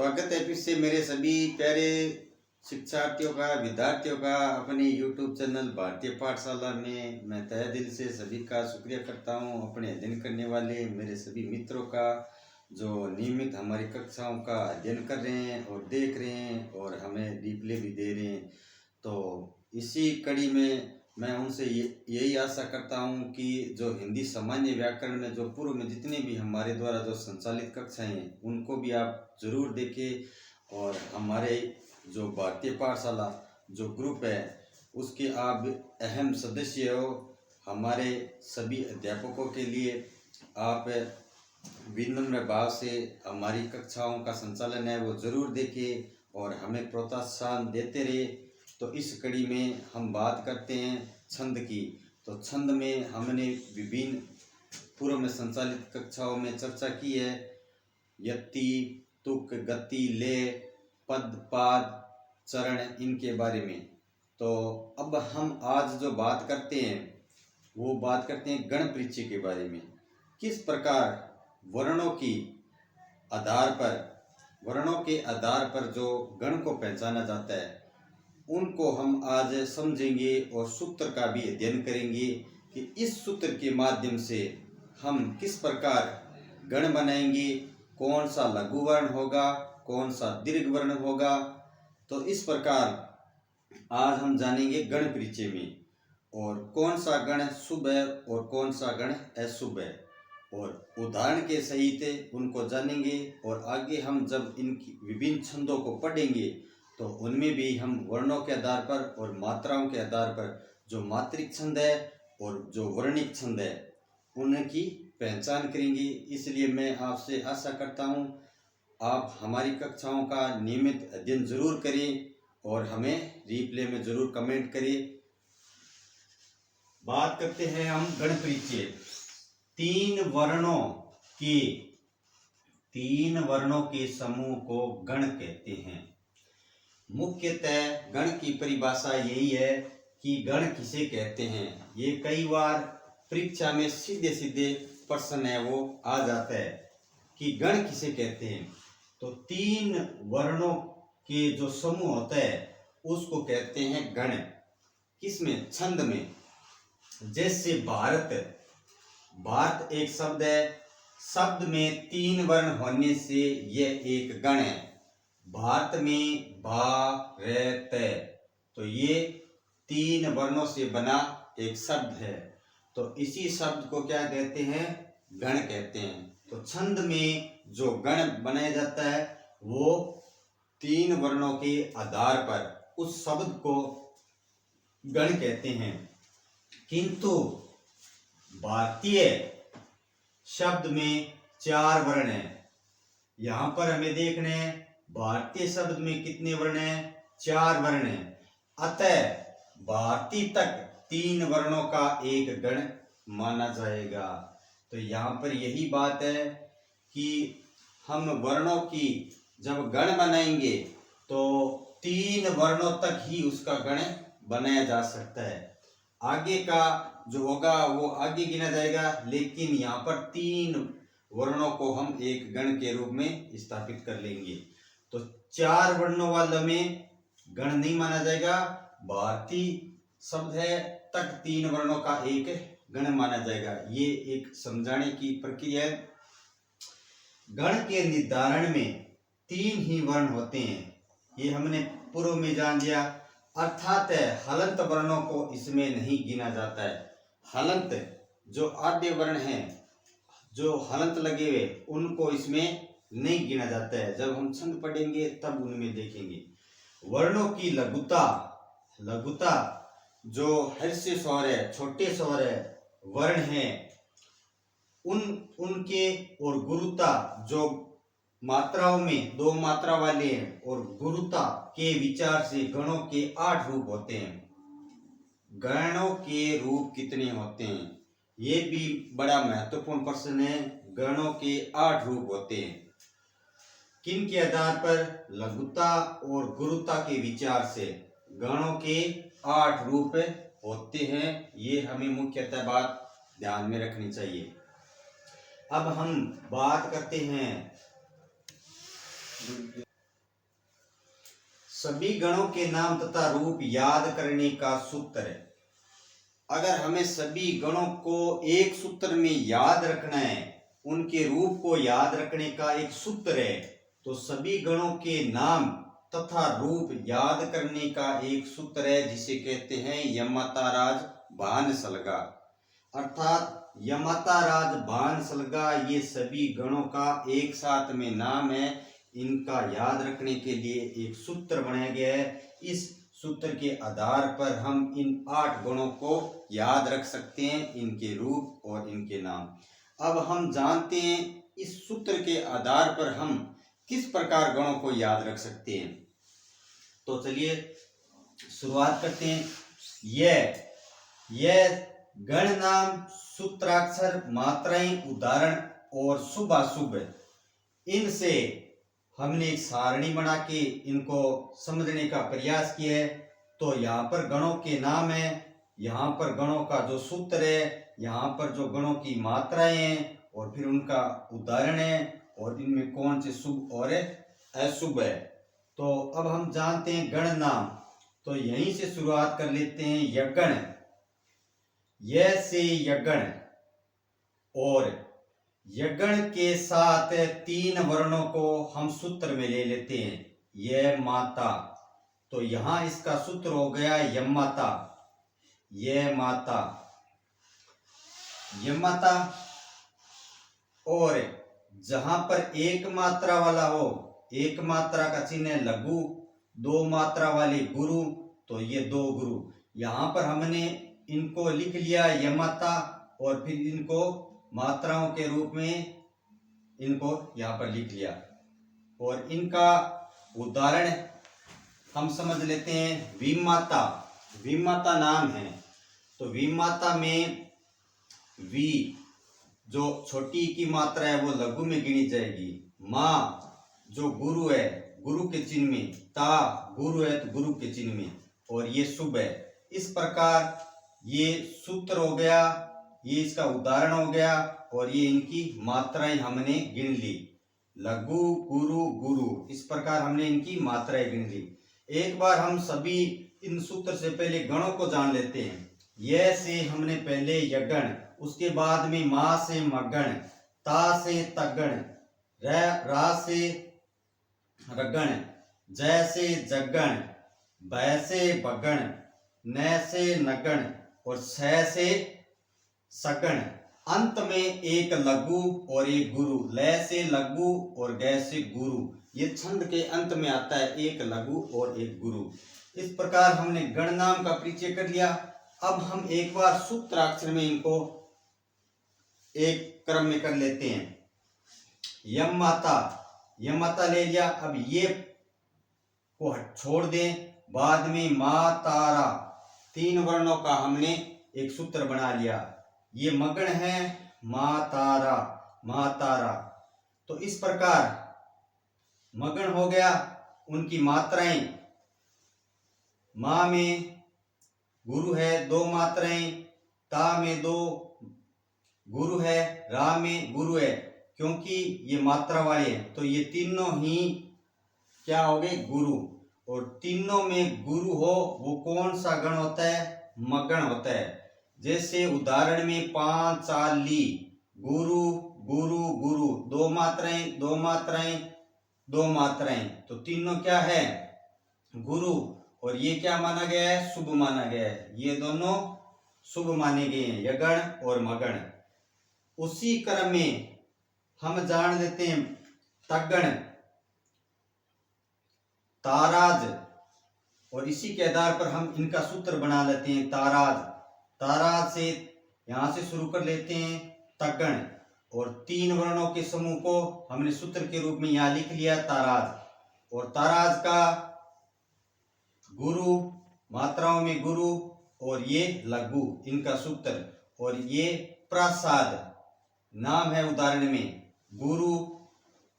स्वागत है फिर से मेरे सभी प्यारे शिक्षार्थियों का, विद्यार्थियों का अपने YouTube चैनल भारतीय पाठशाला में। मैं तहे दिल से सभी का शुक्रिया करता हूं, अपने अध्ययन करने वाले मेरे सभी मित्रों का जो नियमित हमारी कक्षाओं का अध्ययन कर रहे हैं और देख रहे हैं और हमें रिप्ले भी दे रहे हैं। तो इसी कड़ी में मैं उनसे यही आशा करता हूं कि जो हिंदी सामान्य व्याकरण में जो पूर्व में जितने भी हमारे द्वारा जो संचालित कक्षाएं हैं उनको भी आप जरूर देखें और हमारे जो भारतीय पाठशाला जो ग्रुप है उसके आप अहम सदस्य हो। हमारे सभी अध्यापकों के लिए आप विनम्र भाव से हमारी कक्षाओं का संचालन है वो ज़रूर देखें और हमें प्रोत्साहन देते रहे। तो इस कड़ी में हम बात करते हैं छंद की। तो छंद में हमने विभिन्न पूर्व में संचालित कक्षाओं में चर्चा की है, यति, तुक, गति, लय, पद, पाद, चरण, इनके बारे में। तो अब हम आज जो बात करते हैं वो बात करते हैं गण परिचय के बारे में। किस प्रकार वर्णों के आधार पर जो गण को पहचाना जाता है उनको हम आज समझेंगे और सूत्र का भी अध्ययन करेंगे कि इस सूत्र के माध्यम से हम किस प्रकार गण बनाएंगे, कौन सा लघु वर्ण होगा, कौन सा दीर्घ वर्ण होगा। तो इस प्रकार आज हम जानेंगे गण परिचय में और कौन सा गण शुभ है और कौन सा गण अशुभ है और उदाहरण के सहित उनको जानेंगे। और आगे हम जब इनकी विभिन्न छंदों को पढ़ेंगे तो उनमें भी हम वर्णों के आधार पर और मात्राओं के आधार पर जो मात्रिक छंद है और जो वर्णिक छंद है उनकी पहचान करेंगे। इसलिए मैं आपसे आशा करता हूं आप हमारी कक्षाओं का नियमित अध्ययन जरूर करें और हमें रिप्ले में जरूर कमेंट करें। बात करते हैं हम गण परिचय। तीन वर्णों के समूह को गण कहते हैं। मुख्यतः गण की परिभाषा यही है कि गण किसे कहते हैं। ये कई बार परीक्षा में सीधे सीधे प्रश्न है वो आ जाता है कि गण किसे कहते हैं। तो तीन वर्णों के जो समूह होता है उसको कहते हैं गण। किसमें? छंद में। जैसे भारत एक शब्द है, शब्द में तीन वर्ण होने से यह एक गण है। भारत में भारत, तो ये तीन वर्णों से बना एक शब्द है। तो इसी शब्द को क्या कहते हैं? गण कहते हैं। तो छंद में जो गण बनाया जाता है वो तीन वर्णों के आधार पर उस शब्द को गण कहते हैं। किंतु भारतीय शब्द में चार वर्ण हैं। यहां पर हमें देखना है भारतीय शब्द में कितने वर्ण हैं? चार वर्ण हैं। अतः भारतीय तक तीन वर्णों का एक गण माना जाएगा। तो यहाँ पर यही बात है कि हम वर्णों की जब गण बनाएंगे तो तीन वर्णों तक ही उसका गण बनाया जा सकता है। आगे का जो होगा वो आगे गिना जाएगा, लेकिन यहाँ पर तीन वर्णों को हम एक गण के रूप में स्थापित कर लेंगे। तो चार वर्णों वाला में गण नहीं माना जाएगा। भारतीय शब्द है तक तीन वर्णों का एक गण माना जाएगा। ये एक समझाने की प्रक्रिया है। गण के निर्धारण में तीन ही वर्ण होते हैं, ये हमने पूर्व में जान लिया। अर्थात हलंत वर्णों को इसमें नहीं गिना जाता है। हलंत जो आद्य वर्ण हैं, जो हलंत लगे हुए, उनको इसमें नहीं गिना जाता है। जब हम छंद पढ़ेंगे तब उनमें देखेंगे। वर्णों की लघुता जो हर्षे स्वर है, छोटे स्वर है, वर्ण है, उनके और गुरुता जो मात्राओं में दो मात्रा वाले हैं और गुरुता के विचार से गणों के 8 रूप होते हैं। गणों के रूप कितने होते हैं? ये भी बड़ा महत्वपूर्ण प्रश्न है। गणों के 8 रूप होते हैं। किन के आधार पर? लघुता और गुरुता के विचार से गणों के 8 रूप होते हैं। ये हमें मुख्यतः बात ध्यान में रखनी चाहिए। अब हम बात करते हैं सभी गणों के नाम तथा रूप याद करने का सूत्र है। अगर हमें सभी गणों को एक सूत्र में याद रखना है, उनके रूप को याद रखने का एक सूत्र है, तो सभी गणों के नाम तथा रूप याद करने का एक सूत्र है जिसे कहते हैं यमताराज भानसलगा। अर्थात यमताराज भानसलगा ये सभी गणों का एक साथ में नाम है। इनका याद रखने के लिए एक सूत्र बनाया गया है। इस सूत्र के आधार पर हम इन 8 गणों को याद रख सकते हैं, इनके रूप और इनके नाम। अब हम जानते हैं इस सूत्र के आधार पर हम किस प्रकार गणों को याद रख सकते हैं। तो चलिए शुरुआत करते हैं। यह गण नाम, सूत्राक्षर, मात्राएं, उदाहरण और शुभ अशुभ, इनसे हमने एक सारणी बना के इनको समझने का प्रयास किया है। तो यहाँ पर गणों के नाम है, यहाँ पर गणों का जो सूत्र है, यहाँ पर जो गणों की मात्राएं हैं और फिर उनका उदाहरण है और इनमें कौन से शुभ और अशुभ है। तो अब हम जानते हैं गण नाम, तो यहीं से शुरुआत कर लेते हैं। यगण, यह से यगण, और यगण के साथ 3 वर्णों को हम सूत्र में ले लेते हैं। यह माता, तो यहां इसका सूत्र हो गया यमता। यह माता, यमता। और जहां पर एक मात्रा वाला हो, एक मात्रा का चिन्ह लघु, 2 मात्रा वाले गुरु, तो ये 2 गुरु। यहां पर हमने इनको लिख लिया यमता और फिर इनको मात्राओं के रूप में इनको यहाँ पर लिख लिया। और इनका उदाहरण हम समझ लेते हैं। विमाता, विमाता नाम है, तो विमाता में वी जो छोटी की मात्रा है वो लघु में गिनी जाएगी। माँ जो गुरु है, गुरु के चिन्ह में, ता गुरु है तो गुरु के चिन्ह में, और ये शुभ है। इस प्रकार ये सूत्र हो गया, ये इसका उदाहरण हो गया और ये इनकी मात्राएं हमने गिन ली। लघु, गुरु, गुरु, इस प्रकार हमने इनकी मात्राएं गिन ली। एक बार हम सभी इन सूत्र से पहले गणों को जान लेते हैं। यह से हमने पहले यगण, उसके बाद में मा से मगण, ता से तगण, रा से रगण, जय से जगण, बै से बगण, न से नगण और छ से सगण। अंत में एक लघु और एक गुरु, लय से लघु और गय से गुरु। ये छंद के अंत में आता है, एक लघु और एक गुरु। इस प्रकार हमने गण नाम का परिचय कर लिया। अब हम एक बार सूत्राक्षर में इनको एक क्रम में कर लेते हैं। यम माता, यम माता ले लिया। अब ये को छोड़ दें, बाद में मा तारा, 3 वर्णों का हमने एक सूत्र बना लिया। ये मगण है, मा तारा, मा तारा। तो इस प्रकार मगण हो गया। उनकी मात्राएं, मा में गुरु है 2 मात्राएं, ता में 2 गुरु है, रा में गुरु है। क्योंकि ये मात्रा वाले हैं तो ये तीनों ही क्या हो गए, गुरु। और तीनों में गुरु हो वो कौन सा गण होता है, मगण होता है। जैसे उदाहरण में 5 4 ली, गुरु गुरु गुरु, 2 मात्राएं 2 मात्राएं 2 मात्राएं, तो तीनों क्या है, गुरु। और ये क्या माना गया है, शुभ माना गया है। ये दोनों शुभ माने गए हैं, यगण और मगण। उसी क्रम में हम जान लेते हैं तगण, ताराज, और इसी के आधार पर हम इनका सूत्र बना लेते हैं ताराज। ताराज से यहां से शुरू कर लेते हैं तगण, और 3 वर्णों के समूह को हमने सूत्र के रूप में यहां लिख लिया ताराज। और ताराज का गुरु, मात्राओं में गुरु और ये लघु, इनका सूत्र। और ये प्रसाद नाम है, उदाहरण में गुरु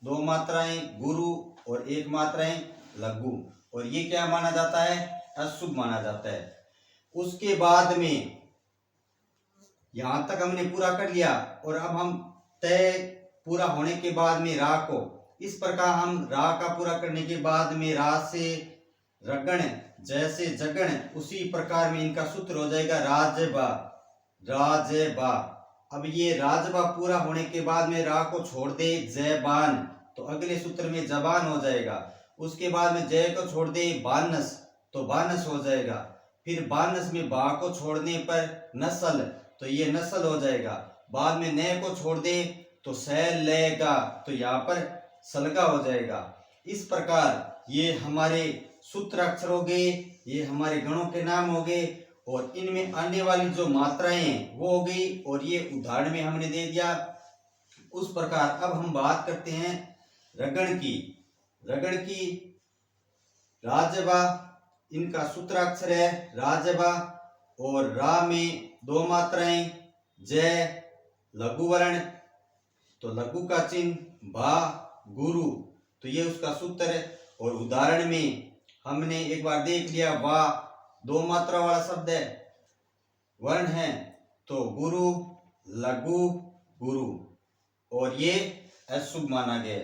2 मात्राएं गुरु और 1 मात्राएं लघु। और ये क्या माना जाता है, अशुभ माना जाता है। उसके बाद में यहां तक हमने पूरा कर लिया। और अब हम तय पूरा होने के बाद में रा को, इस प्रकार हम रा का पूरा करने के बाद में रा से रगण जैसे जगण, उसी प्रकार में इनका सूत्र हो जाएगा राजबा, राजबा। अब ये राजबा पूरा होने के बाद में रा को छोड़ दे जैबान, तो अगले सूत्र में जबान हो जाएगा। उसके बाद में जय को छोड़ दे बानस, तो बानस हो जाएगा। फिर बानस में बा को छोड़ने पर नस्ल, तो ये नस्ल हो जाएगा। बाद में नए को छोड़ दे तो सैल लेगा, तो यहाँ पर सलगा हो जाएगा। इस प्रकार ये हमारे सूत्र अक्षर हो गए, ये हमारे गणों के नाम हो गए, और इनमें आने वाली जो मात्राएं वो हो गई, और ये उदाहरण में हमने दे दिया। उस प्रकार अब हम बात करते हैं रगण की। रगण की राजबा, इनका सूत्राक्षर है राजबा, और रा में दो मात्राएं जय लघु वर्ण, तो लघु का चिन्ह भा गुरु, तो ये उसका सूत्र है। और उदाहरण में हमने एक बार देख लिया, वा दो मात्रा वाला शब्द है, वर्ण है, तो गुरु लघु गुरु, और ये अशुभ माना गया।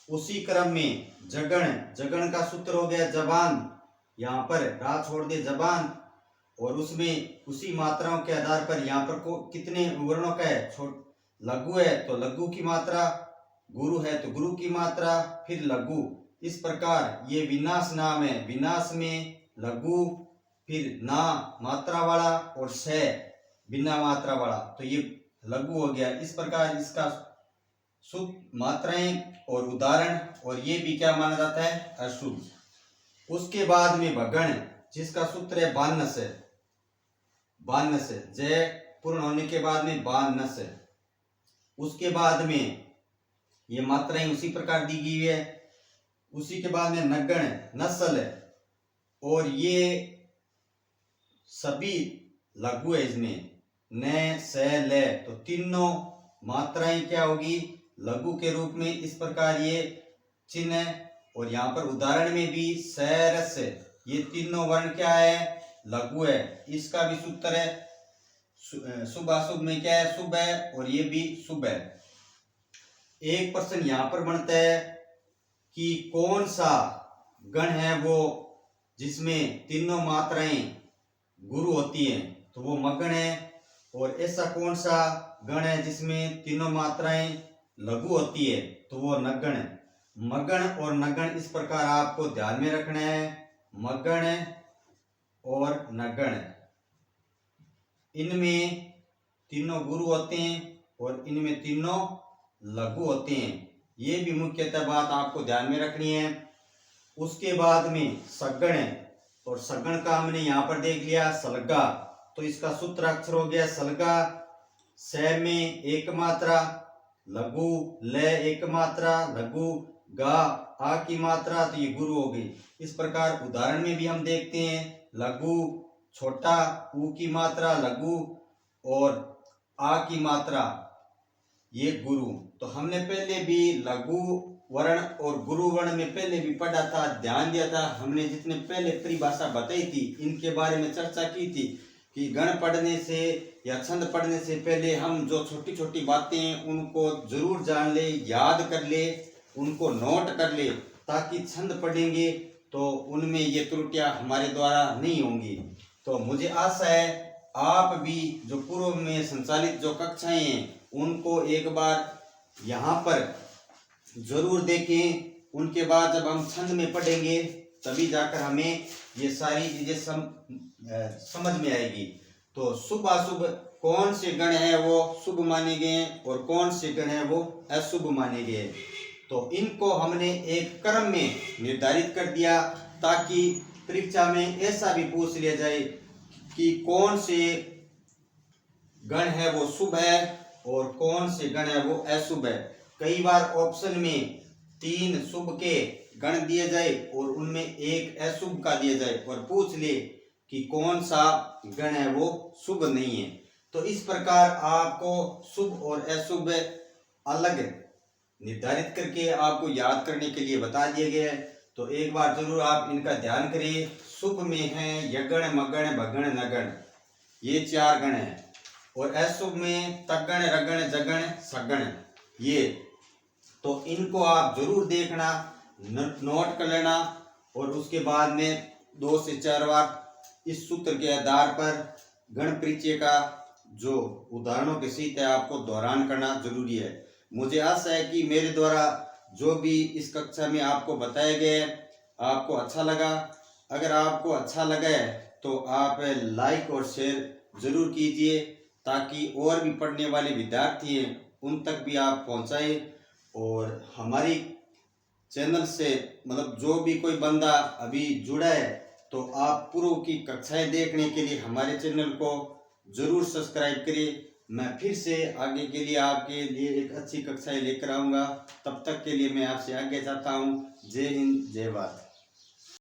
उसी क्रम में जगण, जगण का सूत्र हो गया जबान, यहाँ पर रा छोड़ दे जबान, और उसमें उसी मात्राओं के आधार पर यहाँ पर को कितने वर्णों का है, लघु है तो लघु की मात्रा, गुरु है तो गुरु की मात्रा, फिर लघु। इस प्रकार ये विनाश नाम है, विनाश में लघु, फिर ना मात्रा वाला और से बिना मात्रा वाला, तो ये लघु हो गया। इस प्रकार इसका शुद्ध मात्राएं और उदाहरण, और ये भी क्या माना जाता है, अशुभ। उसके बाद में भगण, जिसका सूत्र है बानस है, बानस है, जय पूर्ण होने के बाद में बानस है। उसके बाद में ये मात्राएं उसी प्रकार दी गई है। उसी के बाद में नगण नस्ल है, और ये सभी लघु है, इसमें न से ले, तो तीनों मात्राएं क्या होगी, लघु के रूप में। इस प्रकार ये चिन्ह है। और यहाँ पर उदाहरण में भी सैरस, ये तीनों वर्ण क्या है, लघु है। इसका भी सूत्र है शुभ अशुभ में क्या है, शुभ है, और ये भी शुभ है। एक प्रश्न यहाँ पर बनता है कि कौन सा गण है वो जिसमें तीनों मात्राएं गुरु होती हैं, तो वो मगण है। और ऐसा कौन सा गण है जिसमें तीनों मात्राएं लघु होती है, तो वो नगण है। मगण और नगण इस प्रकार आपको ध्यान में रखना है, मगण और नगण, इनमें तीनों गुरु होते हैं और इनमें तीनों लघु होते हैं। ये भी मुख्यतः बात आपको ध्यान में रखनी है। उसके बाद में सगण है, और सगण का हमने यहाँ पर देख लिया सलगा, तो इसका सूत्र अक्षर हो गया सलगा। से में एक मात्रा, लघु ले एक मात्रा, लघु गा आ की मात्रा, तो ये गुरु हो गई। इस प्रकार उदाहरण में भी हम देखते हैं, लघु छोटा ऊ की मात्रा लघु, और आ की मात्रा ये गुरु। तो हमने पहले भी लघु वर्ण और गुरु वर्ण में पहले भी पढ़ा था, ध्यान दिया था। हमने जितने पहले परिभाषा बताई थी, इनके बारे में चर्चा की थी कि गण पढ़ने से या छंद पढ़ने से पहले हम जो छोटी छोटी बातें उनको जरूर जान ले, याद कर ले, उनको नोट कर ले, ताकि छंद पढ़ेंगे तो उनमें ये त्रुटियां हमारे द्वारा नहीं होंगी। तो मुझे आशा है आप भी जो पूर्व में संचालित जो कक्षाएं हैं उनको एक बार यहाँ पर जरूर देखें। उनके बाद जब हम छंद में पढ़ेंगे तभी जाकर हमें ये सारी चीजें समझ में आएगी। तो शुभ अशुभ कौन से गण है वो शुभ माने गए और कौन से गण है वो अशुभ माने गए, तो इनको हमने एक क्रम में निर्धारित कर दिया, ताकि परीक्षा में ऐसा भी पूछ लिया जाए कि कौन से गण है वो शुभ है और कौन से गण है वो अशुभ है। कई बार ऑप्शन में 3 शुभ के गण दिए जाए और उनमें एक अशुभ का दिया जाए और पूछ ले कि कौन सा गण है वो शुभ नहीं है। तो इस प्रकार आपको शुभ और अशुभ अलग निर्धारित करके आपको याद करने के लिए बता दिया गया है। तो एक बार जरूर आप इनका ध्यान करिए। शुभ में है यगण मगण भगण नगण, ये 4 गण हैं, और अशुभ में तगण रगण जगण सगण, ये। तो इनको आप जरूर देखना, नोट कर लेना, और उसके बाद में 2 से 4 बार इस सूत्र के आधार पर गण परिचय का जो उदाहरणों के सहित है आपको दोहरान करना जरूरी है। मुझे आशा है कि मेरे द्वारा जो भी इस कक्षा में आपको बताया गया है आपको अच्छा लगा। अगर आपको अच्छा लगा है तो आप लाइक और शेयर जरूर कीजिए ताकि और भी पढ़ने वाले विद्यार्थी हैं उन तक भी आप पहुंचाए। और हमारी चैनल से मतलब जो भी कोई बंदा अभी जुड़ा है तो आप पूर्व की कक्षाएं देखने के लिए हमारे चैनल को जरूर सब्सक्राइब करिए। मैं फिर से आगे के लिए आपके लिए एक अच्छी कक्षाएं लेकर आऊँगा। तब तक के लिए मैं आपसे आज्ञा चाहता हूँ। जय हिंद, जय भारत।